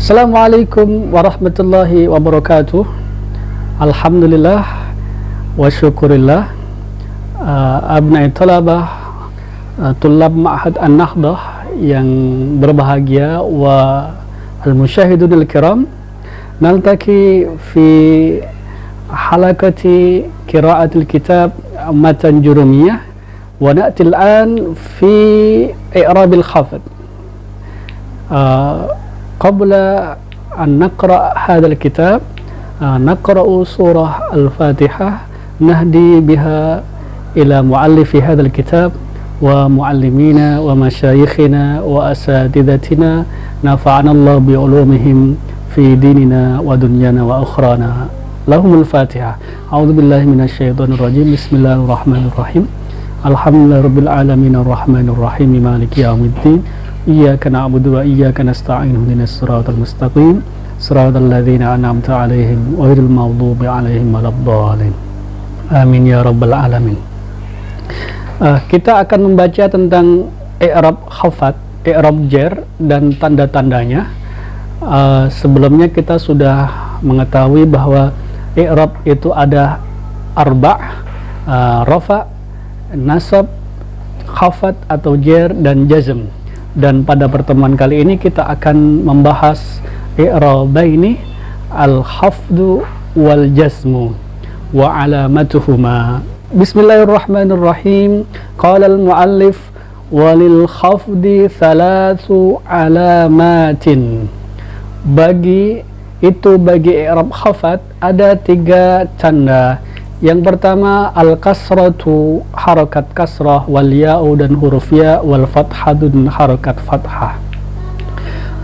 Assalamualaikum warahmatullahi wabarakatuh. Alhamdulillah wa syukurillah. Abnai talabah, tulab ma'had an-nahdah yang berbahagia wa al-musyahidun al-kiram, naltaki fi halakati qira'atil kitab matan jurumiyah wa na'ti al-an fi i'rabil khafad. قبل أن نقرأ هذا الكتاب نقرأ سورة الفاتحة نهدي بها إلى مؤلف هذا الكتاب ومعلمينا ومشايخنا وأساتذتنا نفعنا الله بعلومهم في ديننا ودنيانا وأخرانا. لهم الفاتحة. أعوذ بالله من الشيطان الرجيم. بسم الله الرحمن الرحيم. الحمد لله رب العالمين الرحمن الرحيم مالك يوم الدين. إياك نعبد وإياك نستعين اهدنا الصراط المستقيم صراط الذين أنعمت عليهم غير المغضوب عليهم ولا الضالين. Amin ya rabbal alamin. Kita akan membaca tentang i'rab khafat, i'rab jar dan tanda-tandanya. Sebelumnya kita sudah mengetahui bahwa i'rab itu ada arba', rafa, nasab, khafat atau jar dan jazm. Dan pada pertemuan kali ini kita akan membahas i'rabaini al-khafdu wal jazmu wa alamatuhuma. Bismillahirrahmanirrahim. Qala al-muallif walil khafdi thalathu alamatin. Bagi i'rab khafat ada 3 tanda. Yang pertama al-kasratu, harakat kasrah, wal ya'u dan huruf ya, wal fathatu dan harakat fathah.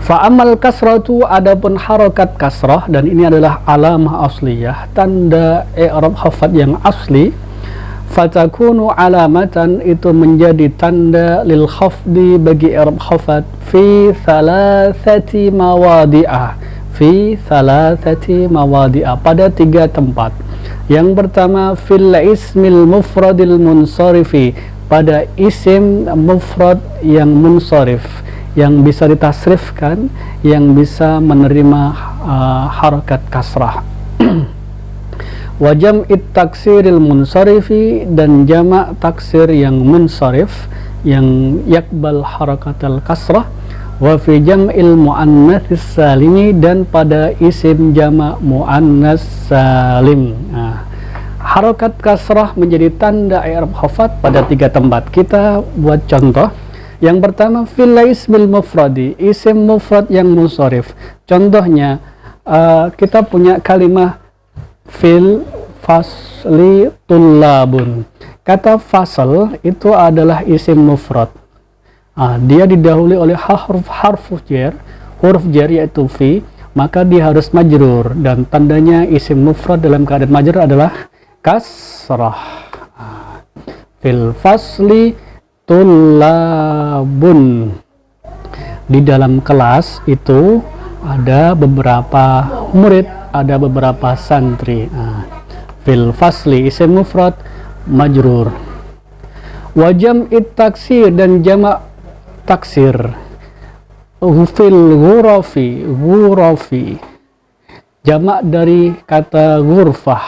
Fa amal kasratu, adapun harakat kasrah, dan ini adalah alamah asliyah, tanda i'rab khafat yang asli. Fatakunu alamatan, itu menjadi tanda lil khafdi bagi i'rab khafat fi thalathati mawadi'ah, pada 3 tempat. Yang pertama fil ismil mufradil munsarifi, pada isim mufrad yang munsarif, yang bisa ditasrifkan, yang bisa menerima harakat kasrah. Wa jam'it taksiril munsarifi, dan jamak taksir yang munsarif yang yakbal harakatal kasrah. Wa fi jam'il muannats salimi, dan pada isim jamak muannats salim. Harakat kasrah menjadi tanda i'rab khafat pada 3 tempat. Kita buat contoh. Yang pertama fil ismil mufradi, isim mufrad yang munsharif. Contohnya kita punya kalimat fil fasli tullabun. Kata fasal itu adalah isim mufrad. Dia didahului oleh huruf jar yaitu fi, maka dia harus majrur, dan tandanya isim mufrad dalam keadaan majrur adalah kasrah. Fil fasli tullabun, di dalam kelas itu ada beberapa murid, ada beberapa santri. Fil fasli isim mufrad majrur. Wa jam'it taksir, dan jamak taksir. Fil ghurafi, jamak dari kata ghurfah.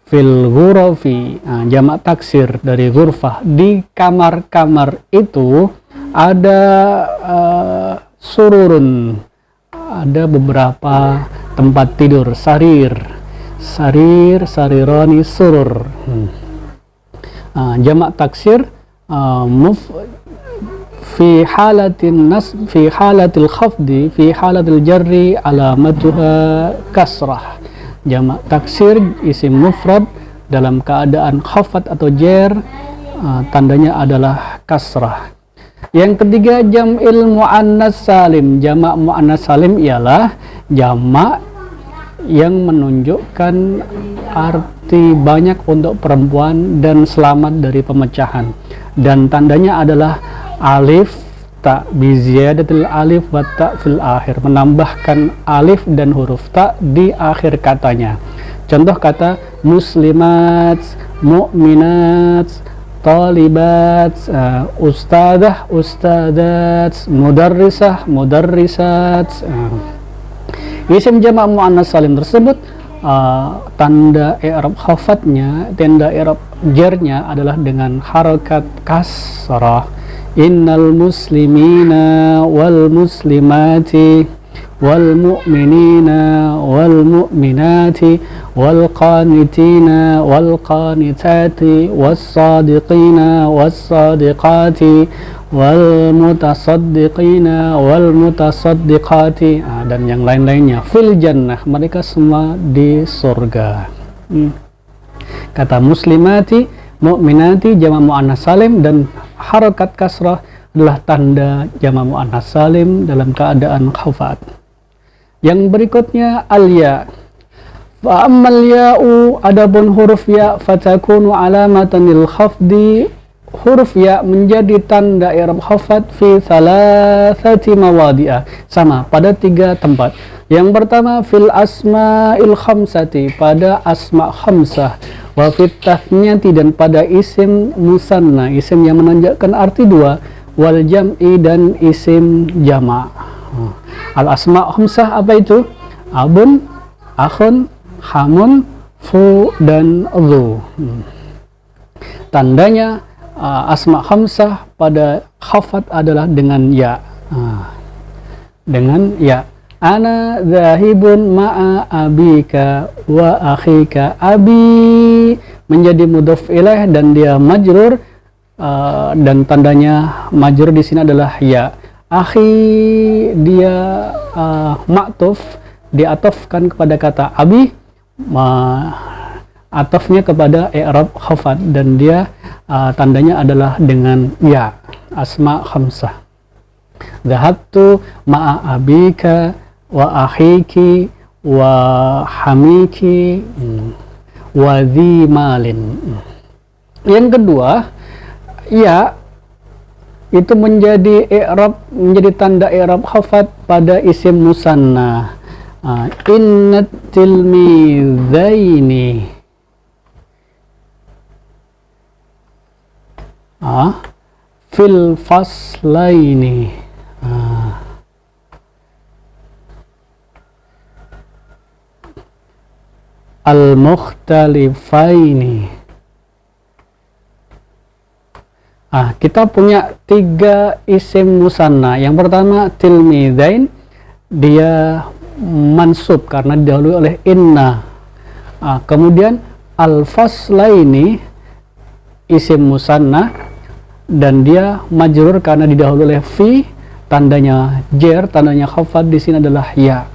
Fil ghurafi, jamak taksir dari ghurfah. Di kamar-kamar itu ada sururun, ada beberapa tempat tidur. Sarirani, surur. Jamak taksir fi halatil khafdi, fi halatil jarri alamatuha kasrah. Jamak taksir isim mufrad dalam keadaan khafat atau jar, tandanya adalah kasrah. Yang ketiga jam'il muannats salim. Jamak muannats salim ialah jamak yang menunjukkan arti banyak untuk perempuan dan selamat dari pemecahan, dan tandanya adalah alif ta bi ziyadatil alif wa ta fil akhir, menambahkan alif dan huruf ta di akhir katanya. Contoh kata muslimat, mu'minat, talibat, ustadah, ustadat, mudarrisah, mudarrisat. Isim jamak muannas salim tersebut tanda i'rab khafatnya, tanda i'rab jernya adalah dengan harakat kasrah. Innal muslimina wal muslimati wal mu'minina wal mu'minati wal qanitina wal qanitati was sadiqina was sadiqati wal mutasaddiqina wal mutasaddiqati, dan yang lain-lainnya, fil jannah, mereka semua di surga. Kata muslimati, mu'minati jamak muannas salim, dan harakat kasrah adalah tanda jamak muannas salim dalam keadaan khafat. Yang berikutnya al-ya. Fa ammal ya'u, adapun huruf ya, fatakunu alamatan lil khafdi, huruf ya menjadi tanda i'rab khafat fi thalathati mawadi'ah, sama pada 3 tempat. Yang pertama fil asma'il khamsati, pada asma' khamsah, wa fit tathniyati, dan pada isim musanna, isim yang menunjukkan arti 2, wal jam'i, dan isim jama'. Al asma' khamsah apa itu? Abun, akhun, hamun, fu, dan dhu. Tandanya asma' khamsah pada khafat adalah dengan ya, dengan ya. Ana zahibun ma'a abika wa akhika. Abi menjadi mudhof ilaih dan dia majrur, dan tandanya majrur di sini adalah ya. Akhi dia ma'tuf, diatofkan kepada kata abi, atofnya kepada i'rab khafat, dan dia tandanya adalah dengan ya, asma khamsah. Dhahabtu ma'a abika wa akhiki wa hamiki wa dhi malin. Yang kedua, ya itu menjadi i'rab, menjadi tanda i'rab khafat pada isim musanna. Innat tilmizaini fil faslaini. Al-mukhtalifaini. Kita punya 3 isim musanna. Yang pertama tilmizain, dia mansub karena didahului oleh inna. Kemudian al-faslaini isim musanna, dan dia majrur karena didahului oleh fi, tandanya jer, tandanya khafat di sini adalah ya.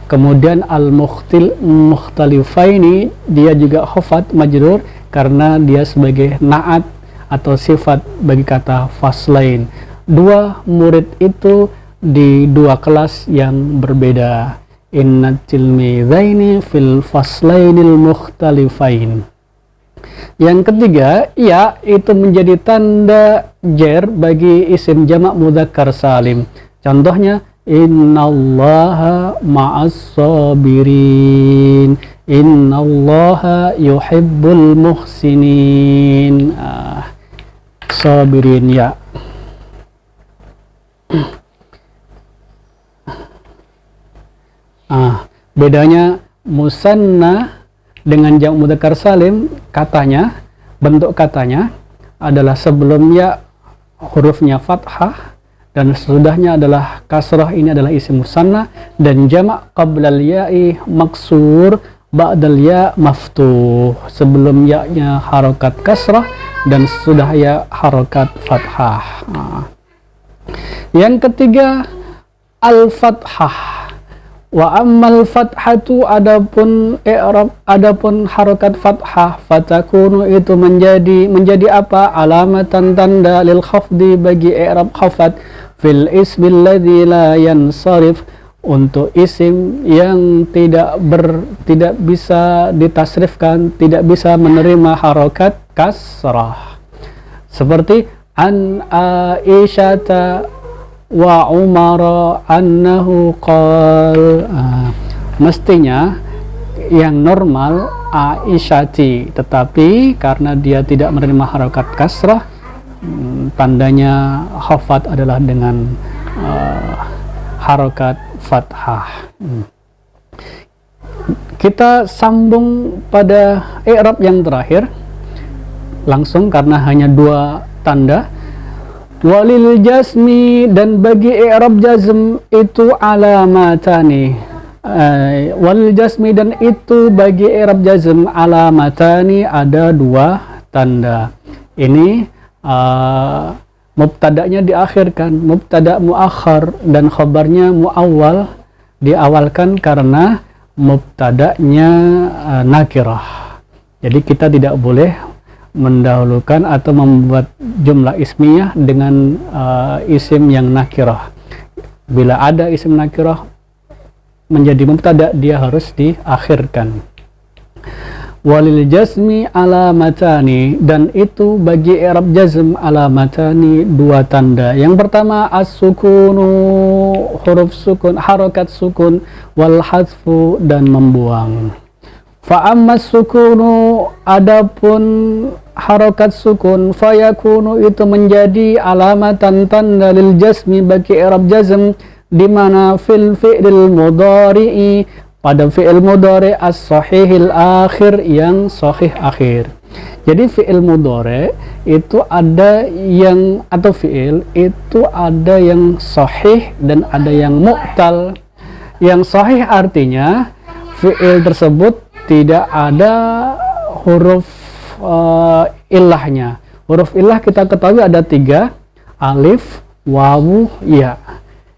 Kemudian al-mukhtalifaini, dia juga khafat majrur karena dia sebagai na'at atau sifat bagi kata faslain. 2 murid itu di 2 kelas yang berbeda. Innat tilmizaini fil faslainil mukhtalifain. Yang ketiga, ya itu menjadi tanda jer bagi isim jamak mudzakkar salim. Contohnya innallaha ma'as sabirin, innallaha yuhibbul muhsinin. Sabirin ya. Bedanya musanna dengan jamak mudzakkar salim, katanya, bentuk katanya adalah sebelum ya hurufnya fathah dan sesudahnya adalah kasrah. Ini adalah isim musanna, dan jamak qablal ya'i maksur, ba'dal ya maftuh, sebelum ya-nya harokat kasrah dan sesudah ya harokat fathah. Yang ketiga al-fathah. Wa ammal fathatu, adapun i'rab, adapun harokat fathah, fatakunu itu menjadi apa? Alamatan, tanda lil khafdi bagi i'rab khafat, fil ismil ladzi la yansarif, untuk isim yang tidak bisa ditasrifkan, tidak bisa menerima harokat kasrah, seperti an aisyata wa umara annahu qal. Mestinya yang normal aisyati, tetapi karena dia tidak menerima harokat kasrah, tandanya khafat adalah dengan harokat fathah. Kita sambung pada i'rab yang terakhir langsung karena hanya 2 tanda. Walil jazmi, dan bagi i'rab jazm itu alamatani. Walil jazmi, dan itu bagi i'rab jazm alamatani, ada 2 tanda. Ini mubtada'nya diakhirkan, mubtada' muakhar, dan khabarnya muawwal, diawalkan karena mubtada'nya nakirah. Jadi kita tidak boleh mendahulukan atau membuat jumlah ismiyah dengan isim yang nakirah. Bila ada isim nakirah menjadi mubtada, dia harus diakhirkan. Walil jazmi alamatani, dan itu bagi i'rab jazm alamatani 2 tanda. Yang pertama as-sukunu, huruf sukun, harokat sukun, wal hadfu, dan membuang. Fa'ammas sukunu, adapun harokat sukun, fayakunu, itu menjadi alamatan tanda lil jazmi bagi i'rab jazm, di mana fil fi'lil mudhari'i, pada fi'il mudhari' as-sahihil akhir, yang sahih akhir. Jadi fi'il mudhari' itu ada yang, atau fi'il itu ada yang sahih dan ada yang mu'tal. Yang sahih artinya fi'il tersebut tidak ada huruf illahnya. Huruf illah kita ketahui ada 3, alif, wawu, ya.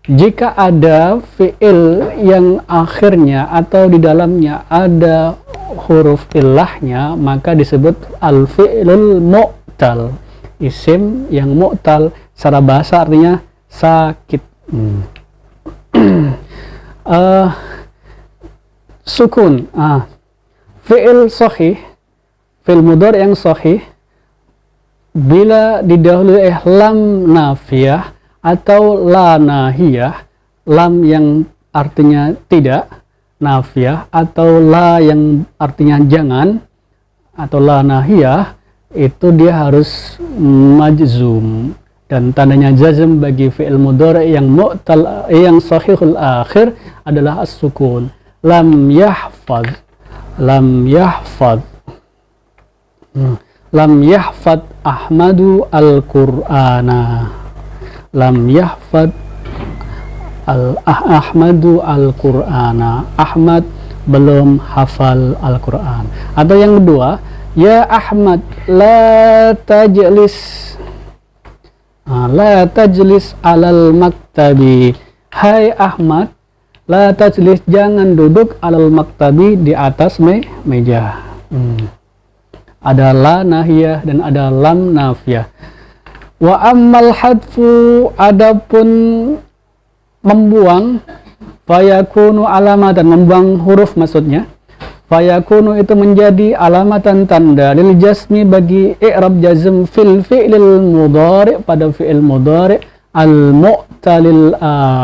Jika ada fi'il yang akhirnya atau di dalamnya ada huruf illahnya, maka disebut al-fi'lul mu'tal, isim yang mu'tal. Secara bahasa artinya sakit. Sukun, fi'il sahih, fi'il mudhari' yang sahih, bila didahului lam nafiyah atau la nahiyah, lam yang artinya tidak, nafiyah, atau la yang artinya jangan, atau la nahiyah, itu dia harus majzum. Dan tandanya jazm bagi fi'il mudhari' yang mu'tal, yang sahihul akhir adalah as-sukun. Lam yahfaz, lam yahfaz, lam yahfaz Ahmadu al-Qur'ana, lam yahfad Ahmadu al-Qur'ana, Ahmad belum hafal Al-Quran. Atau yang kedua, ya Ahmad la tajlis, la tajlis alal maktabi, hai Ahmad, la tajlis, jangan duduk alal maktabi, di atas meja. Ada la nahiyah dan ada lam nafiyah. Wa ammal hadfu, adapun membuang, fayakunu alamatan, membuang huruf maksudnya, fayakunu itu menjadi alamatan tanda lil jazmi bagi i'rab jazm fil fi'lil mudhari', pada fi'il mudhari' al mu'talil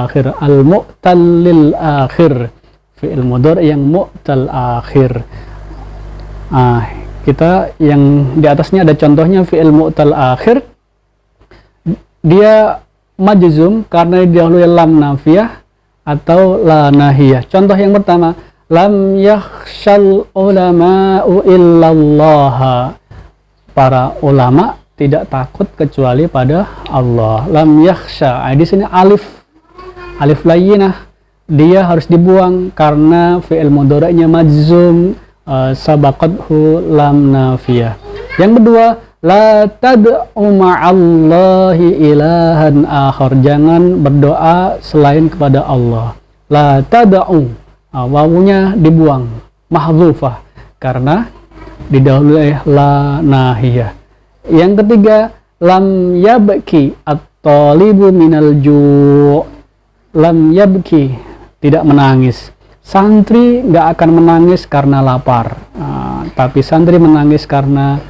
akhir, al mu'talil akhir, fi'il mudhari' yang mu'tal akhir. Kita yang di atasnya ada contohnya fi'il mu'tal akhir, dia majzum karena didahului lam nafiyah atau la nahiyah. Contoh yang pertama, lam yakhshal ulama'u illallah, para ulama tidak takut kecuali pada Allah. Lam yakhsha, di sini alif layyinah, dia harus dibuang karena fi'il mudhari'nya majzum, sabaqathu lam nafiyah. Yang kedua, la tad'u ma'allahi ilahan akhar, jangan berdoa selain kepada Allah. La tad'u, wawunya dibuang, mahdzufah karena didahului la nahiyah. Yang ketiga, lam yabki at-talibu minal ju', lam yabki, tidak menangis. Santri nggak akan menangis karena lapar, tapi santri menangis karena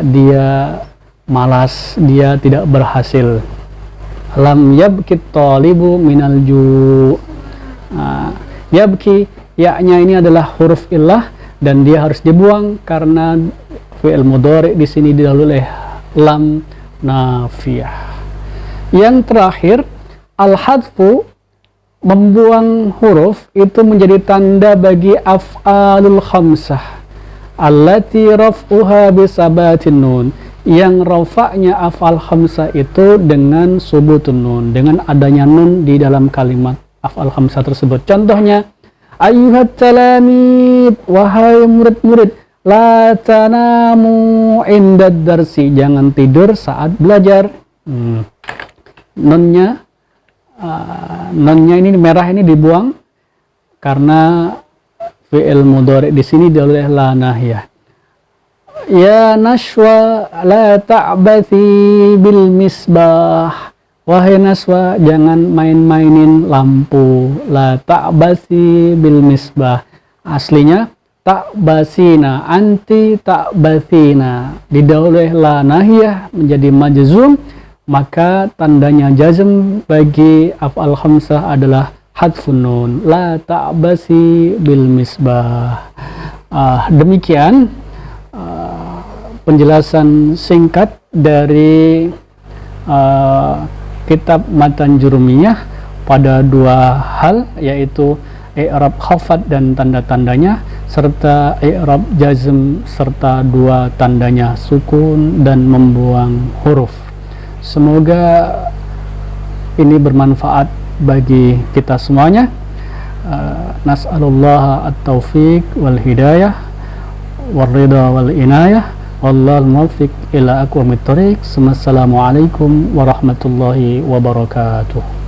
dia malas, dia tidak berhasil. Lam yabki talibu minal ju', yabki, ya-nya ini adalah huruf illah dan dia harus dibuang karena fi'il mudhari' di sini didahului lam nafiyah. Yang terakhir, al-hadfu membuang huruf itu menjadi tanda bagi af'alul khamsah allati raf'uha bisabatin nun, yang rafa'nya af'al khamsah itu dengan subutun nun, dengan adanya nun di dalam kalimat af'al khamsah tersebut. Contohnya, ayyuhat talamid, wahai murid-murid, la tanamu indad darsi, jangan tidur saat belajar. Nunnya ini merah ini dibuang karena fi'il mudhari di sini oleh la nahiyah. Ya Nashwa la ta'bathi bil misbah, wahai Naswa jangan main-mainin lampu. La ta'bathi bil misbah, aslinya ta'basina, anti ta'bathina, didahului la nahiyah menjadi majzum, maka tandanya jazm bagi af'al khamsah adalah hadfun nun, la ta'basi bil misbah. Demikian penjelasan singkat dari kitab Matan Jurumiyah pada dua hal, yaitu i'rab khafat dan tanda-tandanya, serta i'rab jazm serta dua tandanya, sukun dan membuang huruf. Semoga ini bermanfaat bagi kita semuanya. Nas'alullah at-taufiq wal hidayah wal ridha wal inayah, wallahul muwaffiq ila aqwamit thoriq. Assalamualaikum warahmatullahi wabarakatuh.